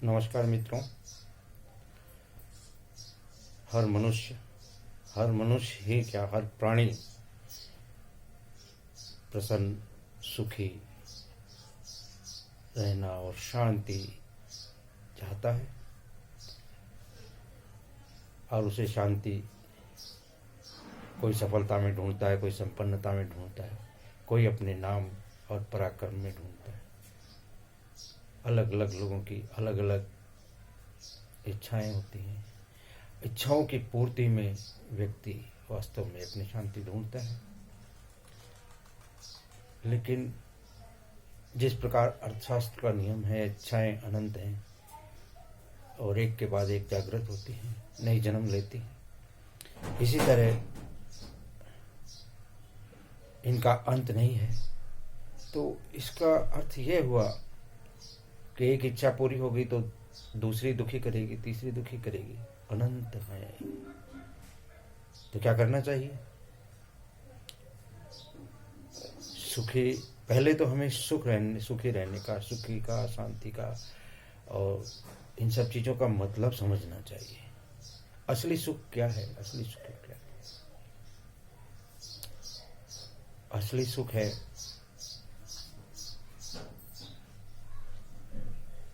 नमस्कार मित्रों। हर मनुष्य ही क्या, हर प्राणी प्रसन्न, सुखी रहना और शांति चाहता है। और उसे शांति कोई सफलता में ढूंढता है, कोई संपन्नता में ढूंढता है, कोई अपने नाम और पराक्रम में ढूंढता है। अलग अलग लोगों की अलग अलग इच्छाएं होती हैं। इच्छाओं की पूर्ति में व्यक्ति वास्तव में अपनी शांति ढूंढता है। लेकिन जिस प्रकार अर्थशास्त्र का नियम है, इच्छाएं अनंत हैं और एक के बाद एक जागृत होती हैं, नई जन्म लेती हैं। इसी तरह इनका अंत नहीं है। तो इसका अर्थ यह हुआ कि एक इच्छा पूरी होगी तो दूसरी दुखी करेगी, तीसरी दुखी करेगी, अनंत है। तो क्या करना चाहिए? सुखी, पहले तो हमें सुखी रहने का, सुखी का, शांति का और इन सब चीज़ों का मतलब समझना चाहिए। असली सुख क्या है? असली सुख क्या है? असली सुख है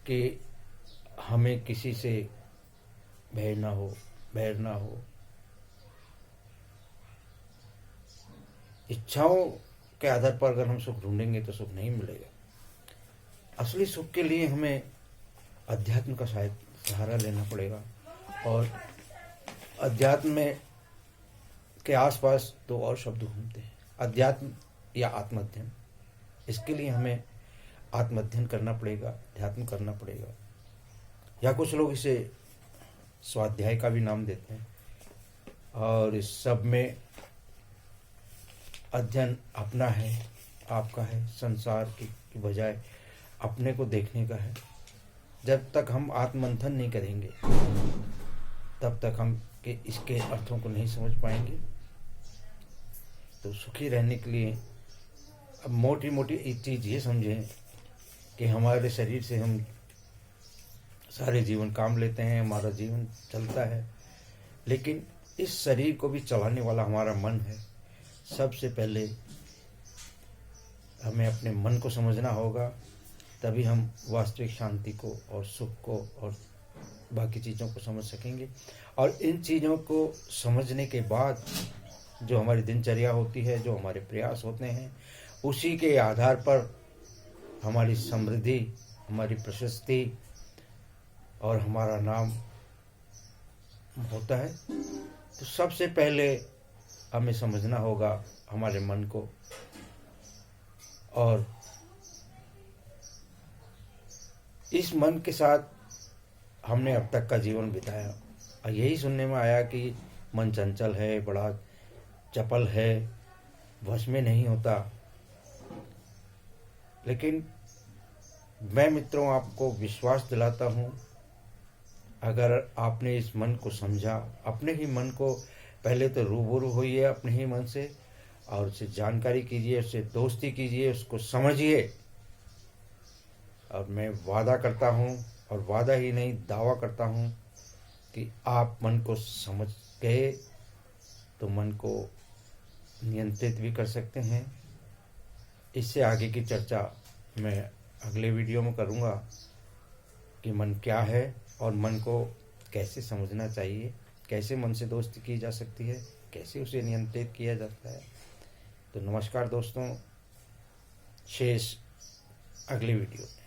कि हमें किसी से बैर ना हो। इच्छाओं के आधार पर अगर हम सुख ढूंढेंगे तो सुख नहीं मिलेगा। असली सुख के लिए हमें अध्यात्म का सहारा लेना पड़ेगा। और अध्यात्म में के आसपास दो और शब्द घूमते हैं, अध्यात्म या आत्मअध्ययन। इसके लिए हमें आत्मअध्ययन करना पड़ेगा, अध्यात्म करना पड़ेगा, या कुछ लोग इसे स्वाध्याय का भी नाम देते हैं। और इस सब में अध्ययन अपना है, आपका है, संसार की बजाय अपने को देखने का है। जब तक हम आत्ममंथन नहीं करेंगे तब तक हम इसके अर्थों को नहीं समझ पाएंगे। तो सुखी रहने के लिए अब मोटी मोटी एक चीज़ ये समझें कि हमारे शरीर से हम सारे जीवन काम लेते हैं, हमारा जीवन चलता है, लेकिन इस शरीर को भी चलाने वाला हमारा मन है। सबसे पहले हमें अपने मन को समझना होगा, तभी हम वास्तविक शांति को और सुख को और बाकी चीज़ों को समझ सकेंगे। और इन चीज़ों को समझने के बाद जो हमारी दिनचर्या होती है, जो हमारे प्रयास होते हैं, उसी के आधार पर हमारी समृद्धि, हमारी प्रशस्ति और हमारा नाम होता है। तो सबसे पहले हमें समझना होगा हमारे मन को। और इस मन के साथ हमने अब तक का जीवन बिताया और यही सुनने में आया कि मन चंचल है, बड़ा चपल है, वश में नहीं होता। लेकिन मैं मित्रों आपको विश्वास दिलाता हूँ, अगर आपने इस मन को समझा, अपने ही मन को पहले तो रूबरू होइए अपने ही मन से और उससे जानकारी कीजिए, उससे दोस्ती कीजिए, उसको समझिए। और मैं वादा करता हूँ, और वादा ही नहीं दावा करता हूँ कि आप मन को समझ गए तो मन को नियंत्रित भी कर सकते हैं। इससे आगे की चर्चा मैं अगले वीडियो में करूँगा कि मन क्या है और मन को कैसे समझना चाहिए, कैसे मन से दोस्ती की जा सकती है, कैसे उसे नियंत्रित किया जाता है। तो नमस्कार दोस्तों, शेष अगले वीडियो में।